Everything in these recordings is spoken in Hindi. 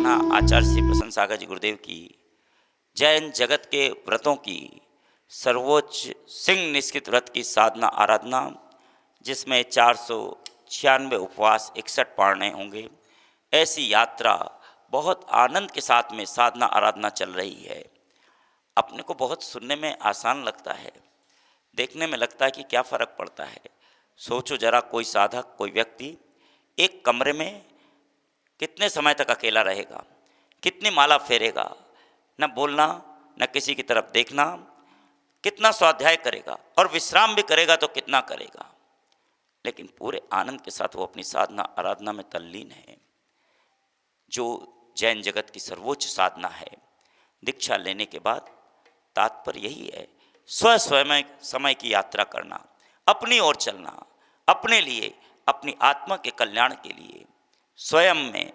मना आचार्य श्री प्रसन्न सागर जी गुरुदेव की जैन जगत के व्रतों की सर्वोच्च सिंह निष्कित व्रत की साधना आराधना, जिसमें 496 उपवास 61 पारणे होंगे, ऐसी यात्रा बहुत आनंद के साथ में साधना आराधना चल रही है। अपने को बहुत सुनने में आसान लगता है, देखने में लगता है कि क्या फ़र्क पड़ता है। सोचो जरा, कोई साधक, कोई व्यक्ति एक कमरे में कितने समय तक अकेला रहेगा, कितनी माला फेरेगा, न बोलना न किसी की तरफ देखना, कितना स्वाध्याय करेगा और विश्राम भी करेगा तो कितना करेगा, लेकिन पूरे आनंद के साथ वो अपनी साधना आराधना में तल्लीन है, जो जैन जगत की सर्वोच्च साधना है। दीक्षा लेने के बाद तात्पर्य यही है, स्वयं समय की यात्रा करना, अपनी ओर चलना, अपने लिए, अपनी आत्मा के कल्याण के लिए स्वयं में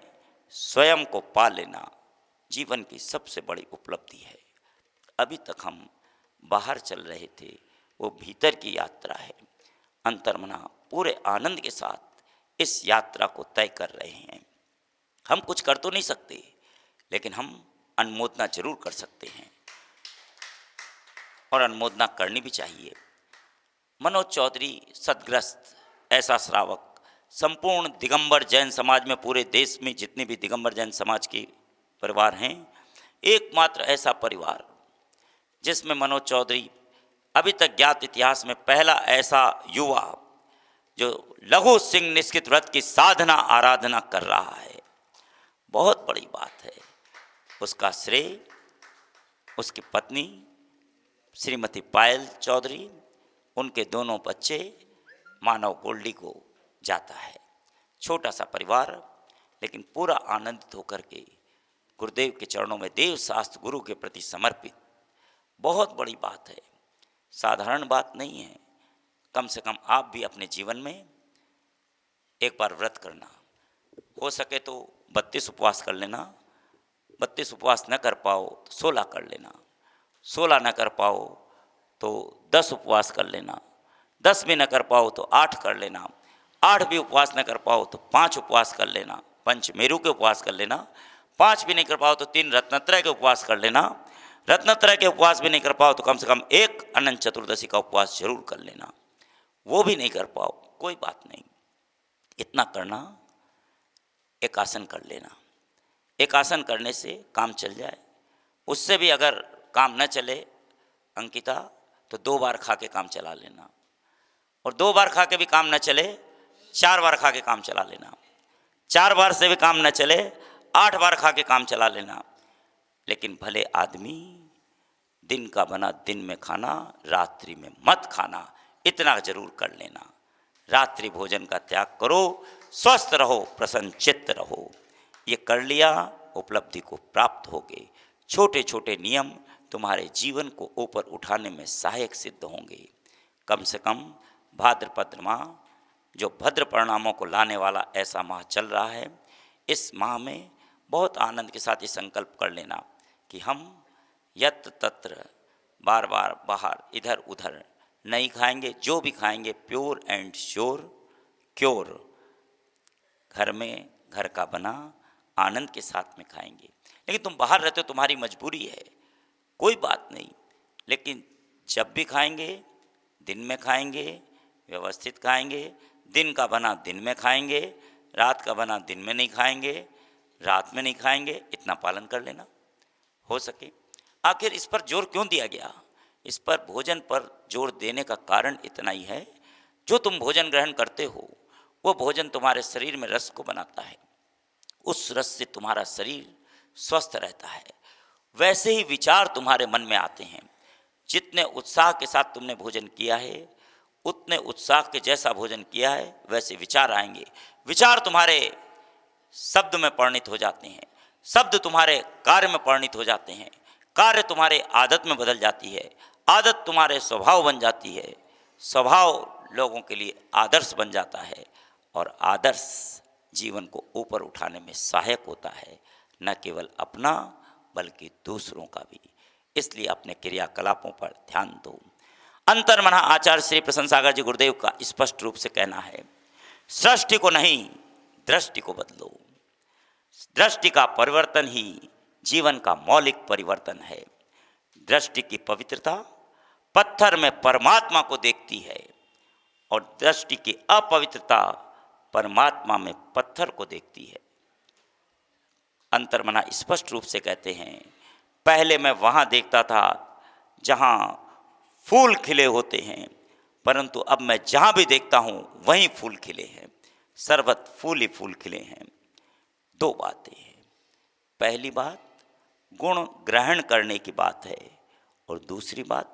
स्वयं को पा लेना जीवन की सबसे बड़ी उपलब्धि है। अभी तक हम बाहर चल रहे थे, वो भीतर की यात्रा है। अंतर्मना पूरे आनंद के साथ इस यात्रा को तय कर रहे हैं। हम कुछ कर तो नहीं सकते, लेकिन हम अनुमोदना जरूर कर सकते हैं और अनुमोदना करनी भी चाहिए। मनोज चौधरी सदग्रस्त ऐसा श्रावक, संपूर्ण दिगंबर जैन समाज में, पूरे देश में जितने भी दिगंबर जैन समाज के परिवार हैं, एकमात्र ऐसा परिवार जिसमें मनोज चौधरी अभी तक ज्ञात इतिहास में पहला ऐसा युवा जो लघु सिंह निष्कित व्रत की साधना आराधना कर रहा है। बहुत बड़ी बात है। उसका श्रेय उसकी पत्नी श्रीमती पायल चौधरी, उनके दोनों बच्चे मानव गोल्डी को जाता है। छोटा सा परिवार, लेकिन पूरा आनंदित होकर के गुरुदेव के चरणों में देव शास्त्र गुरु के प्रति समर्पित। बहुत बड़ी बात है, साधारण बात नहीं है। कम से कम आप भी अपने जीवन में एक बार व्रत करना, हो सके तो 32 उपवास कर लेना। 32 उपवास न कर पाओ तो 16 कर लेना। 16 न कर पाओ तो 10 उपवास कर लेना। 10 भी न कर पाओ तो 8 कर लेना। 8 भी उपवास न कर पाओ तो 5 उपवास कर लेना, पंचमेरु के उपवास कर लेना। 5 भी नहीं कर पाओ तो 3 रत्नत्रय के उपवास कर लेना। रत्नत्रय के उपवास भी नहीं कर पाओ तो कम से कम एक अनंत चतुर्दशी का उपवास जरूर कर लेना। वो भी नहीं कर पाओ, कोई बात नहीं, इतना करना। एक आसन कर लेना। एक आसन करने से काम चल जाए। उससे भी अगर काम न चले अंकिता, तो 2 बार खा के काम चला लेना। और 2 बार खा के भी काम न चले, 4 बार खा के काम चला लेना। 4 बार से भी काम न चले, 8 बार खा के काम चला लेना। लेकिन भले आदमी दिन का बना दिन में खाना, रात्रि में मत खाना, इतना जरूर कर लेना। रात्रि भोजन का त्याग करो, स्वस्थ रहो, प्रसन्न चित्त रहो। ये कर लिया, उपलब्धि को प्राप्त होगे। छोटे छोटे नियम तुम्हारे जीवन को ऊपर उठाने में सहायक सिद्ध होंगे। कम से कम भाद्रपद माह, जो भद्र परिणामों को लाने वाला ऐसा माह चल रहा है, इस माह में बहुत आनंद के साथ ये संकल्प कर लेना कि हम यत्र तत्र बार बार बाहर इधर उधर नहीं खाएंगे। जो भी खाएंगे प्योर एंड श्योर क्योर, घर में घर का बना आनंद के साथ में खाएंगे। लेकिन तुम बाहर रहते हो, तुम्हारी मजबूरी है, कोई बात नहीं, लेकिन जब भी खाएंगे दिन में खाएंगे, व्यवस्थित खाएंगे। दिन का बना दिन में खाएंगे, रात का बना दिन में नहीं खाएंगे, रात में नहीं खाएंगे। इतना पालन कर लेना हो सके। आखिर इस पर जोर क्यों दिया गया? इस पर भोजन पर जोर देने का कारण इतना ही है, जो तुम भोजन ग्रहण करते हो वो भोजन तुम्हारे शरीर में रस को बनाता है। उस रस से तुम्हारा शरीर स्वस्थ रहता है। वैसे ही विचार तुम्हारे मन में आते हैं। जितने उत्साह के साथ तुमने भोजन किया है, उतने उत्साह के जैसा भोजन किया है, वैसे विचार आएंगे। विचार तुम्हारे शब्द में परिणित हो जाते हैं, शब्द तुम्हारे कार्य में परिणित हो जाते हैं, कार्य तुम्हारे आदत में बदल जाती है, आदत तुम्हारे स्वभाव बन जाती है, स्वभाव लोगों के लिए आदर्श बन जाता है, और आदर्श जीवन को ऊपर उठाने में सहायक होता है, न केवल अपना बल्कि दूसरों का भी। इसलिए अपने क्रियाकलापों पर ध्यान दो। अंतर्मना आचार्य श्री प्रसन्न सागर जी गुरुदेव का स्पष्ट रूप से कहना है, सृष्टि को नहीं दृष्टि को बदलो। दृष्टि का परिवर्तन ही जीवन का मौलिक परिवर्तन है। दृष्टि की पवित्रता पत्थर में परमात्मा को देखती है और दृष्टि की अपवित्रता परमात्मा में पत्थर को देखती है। अंतर्मना स्पष्ट रूप से कहते हैं, पहले मैं वहाँ देखता था जहाँ फूल खिले होते हैं, परंतु अब मैं जहाँ भी देखता हूँ वहीं फूल खिले हैं, सर्वत्र फूल ही फूल खिले हैं। दो बातें हैं। पहली बात गुण ग्रहण करने की बात है और दूसरी बात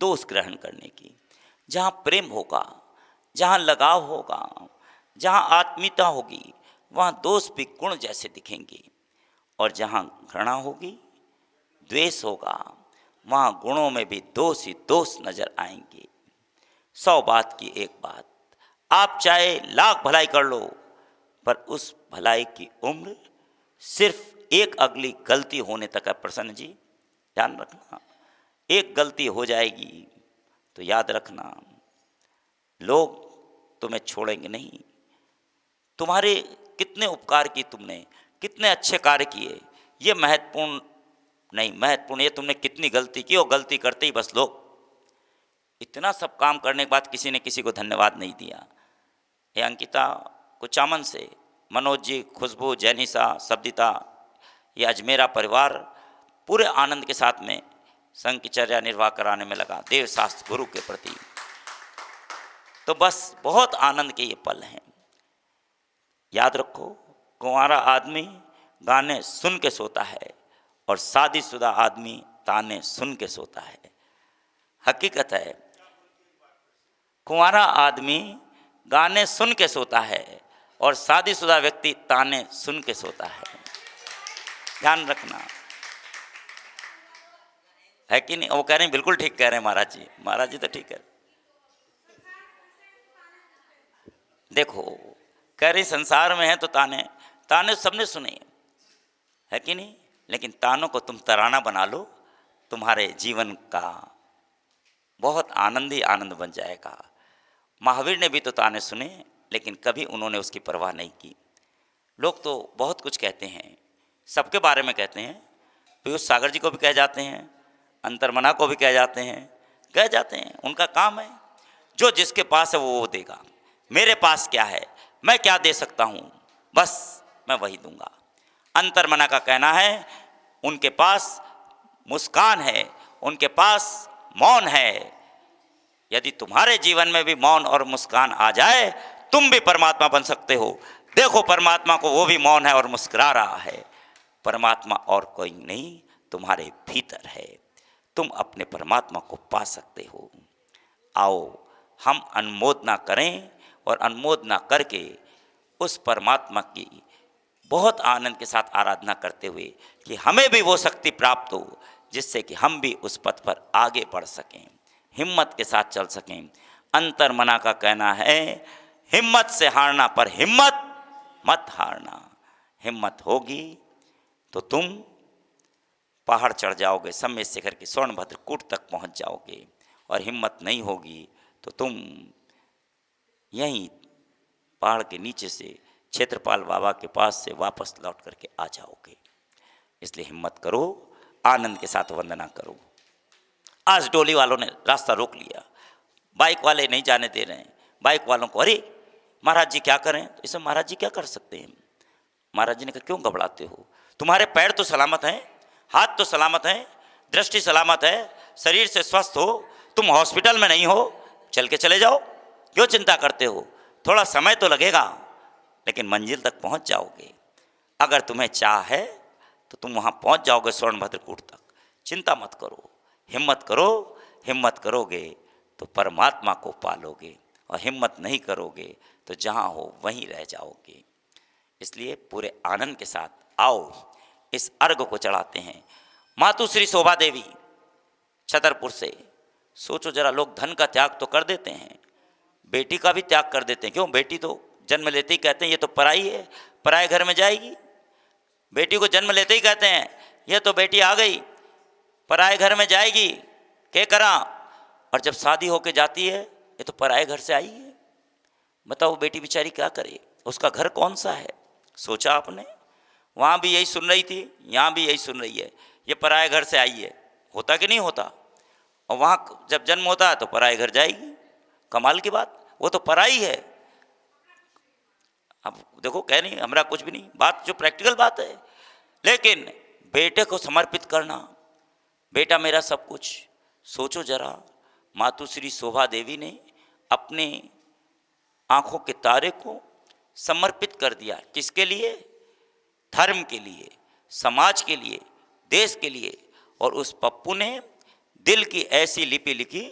दोष ग्रहण करने की। जहाँ प्रेम होगा, जहाँ लगाव होगा, जहाँ आत्मीयता होगी, वहाँ दोष भी गुण जैसे दिखेंगे, और जहाँ घृणा होगी, द्वेष होगा, वहाँ गुणों में भी दोष ही दोष नजर आएंगे। 100 बात की एक बात, आप चाहे लाख भलाई कर लो, पर उस भलाई की उम्र सिर्फ एक अगली गलती होने तक है। प्रसन्न जी ध्यान रखना, एक गलती हो जाएगी तो याद रखना लोग तुम्हें छोड़ेंगे नहीं। तुम्हारे कितने उपकार किए तुमने, कितने अच्छे कार्य किए, ये महत्वपूर्ण नहीं, महत्वपूर्ण ये तुमने कितनी गलती की, और गलती करते ही बस लोग इतना सब काम करने के बाद किसी ने किसी को धन्यवाद नहीं दिया। ये अंकिता कुचामन से, मनोज जी, खुशबू, जैनिसा, सब्दिता, ये अजमेरा परिवार पूरे आनंद के साथ में संघ की चर्या निर्वाह कराने में लगा देव शास्त्र गुरु के प्रति। तो बस बहुत आनंद के ये पल हैं। याद रखो, कुंवारा आदमी गाने सुन के सोता है और शादीशुदा आदमी ताने सुन के सोता है। हकीकत है, कुंवारा आदमी गाने सुन के सोता है और शादीशुदा व्यक्ति ताने सुन के सोता है। ध्यान रखना है कि नहीं? वो कह रहे हैं बिल्कुल ठीक कह रहे हैं महाराज जी, महाराज जी तो ठीक है। देखो कह रही संसार में है तो ताने, ताने सबने सुने है कि नहीं, लेकिन तानों को तुम तराना बना लो, तुम्हारे जीवन का बहुत आनंद ही आनंद बन जाएगा। महावीर ने भी तो ताने सुने, लेकिन कभी उन्होंने उसकी परवाह नहीं की। लोग तो बहुत कुछ कहते हैं, सबके बारे में कहते हैं, पीयूष सागर जी को भी कह जाते हैं, अंतर्मना को भी कह जाते हैं, उनका काम है। जो जिसके पास है वो देगा। मेरे पास क्या है, मैं क्या दे सकता हूँ, बस मैं वही दूंगा। अंतर्मना का कहना है उनके पास मुस्कान है, उनके पास मौन है। यदि तुम्हारे जीवन में भी मौन और मुस्कान आ जाए, तुम भी परमात्मा बन सकते हो। देखो परमात्मा को, वो भी मौन है और मुस्कुरा रहा है। परमात्मा और कोई नहीं, तुम्हारे भीतर है। तुम अपने परमात्मा को पा सकते हो। आओ हम अनुमोदना करें और अनुमोदना करके उस परमात्मा की बहुत आनंद के साथ आराधना करते हुए कि हमें भी वो शक्ति प्राप्त हो जिससे कि हम भी उस पथ पर आगे बढ़ सकें, हिम्मत के साथ चल सकें। अंतर्मना का कहना है हिम्मत से हारना, पर हिम्मत मत हारना। हिम्मत होगी तो तुम पहाड़ चढ़ जाओगे, सम्य शिखर की स्वर्णभद्र कूट तक पहुंच जाओगे, और हिम्मत नहीं होगी तो तुम यहीं पहाड़ के नीचे से क्षेत्रपाल बाबा के पास से वापस लौट करके आ जाओगे। इसलिए हिम्मत करो, आनंद के साथ वंदना करो। आज डोली वालों ने रास्ता रोक लिया, बाइक वाले नहीं जाने दे रहे हैं। बाइक वालों को अरे महाराज जी क्या करें, तो इसे महाराज जी क्या कर सकते हैं। महाराज जी ने कहा क्यों घबराते हो, तुम्हारे पैर तो सलामत हैं, हाथ तो सलामत हैं, दृष्टि सलामत है, शरीर से स्वस्थ हो, तुम हॉस्पिटल में नहीं हो, चल के चले जाओ, क्यों चिंता करते हो। थोड़ा समय तो लगेगा लेकिन मंजिल तक पहुंच जाओगे। अगर तुम्हें चाह है तो तुम वहां पहुंच जाओगे स्वर्णभद्र कूट तक। चिंता मत करो, हिम्मत करो। हिम्मत करोगे तो परमात्मा को पालोगे, और हिम्मत नहीं करोगे तो जहां हो वहीं रह जाओगे। इसलिए पूरे आनंद के साथ आओ इस अर्घ को चढ़ाते हैं। मातु श्री शोभा देवी छतरपुर से, सोचो जरा, लोग धन का त्याग तो कर देते हैं, बेटी का भी त्याग कर देते हैं। क्यों? बेटी तो जन्म लेते ही कहते हैं ये तो पराई है, पराए घर में जाएगी। बेटी को जन्म लेते ही कहते हैं ये तो बेटी आ गई, पराए घर में जाएगी, क्या करा। और जब शादी होके जाती है ये तो पराए घर से आई है। बताओ बेटी बेचारी क्या करे, उसका घर कौन सा है, सोचा आपने? वहाँ भी यही सुन रही थी, यहाँ भी यही सुन रही है। ये पराये घर से आई है, होता कि नहीं होता? और वहाँ जब जन्म होता है तो पराये घर जाएगी। कमाल की बात, वो तो पराई है। अब देखो, कह नहीं हमारा कुछ भी नहीं, बात जो प्रैक्टिकल बात है। लेकिन बेटे को समर्पित करना, बेटा मेरा सब कुछ। सोचो जरा, मातुश्री शोभा देवी ने अपने आंखों के तारे को समर्पित कर दिया। किसके लिए? धर्म के लिए, समाज के लिए, देश के लिए। और उस पप्पू ने दिल की ऐसी लिपि लिखी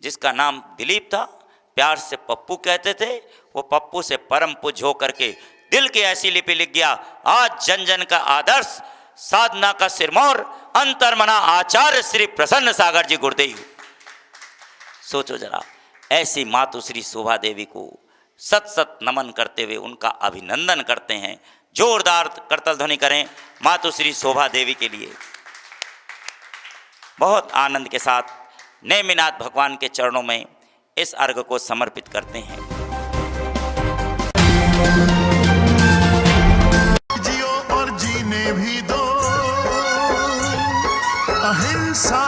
जिसका नाम दिलीप था, प्यार से पप्पू कहते थे। वो पप्पू से परम पूज हो करके दिल की ऐसी लिपि लिख गया, आज जन जन का आदर्श, साधना का सिरमौर, अंतर्मना आचार्य श्री प्रसन्न सागर जी गुरुदेव। सोचो जरा, ऐसी मातुश्री शोभा देवी को सत सत नमन करते हुए उनका अभिनंदन करते हैं। जोरदार करतल ध्वनि करें मातुश्री शोभा देवी के लिए। बहुत आनंद के साथ नेमिनाथ भगवान के चरणों में इस अर्घ को समर्पित करते हैं। जियो और जीने भी दो, अहिंसा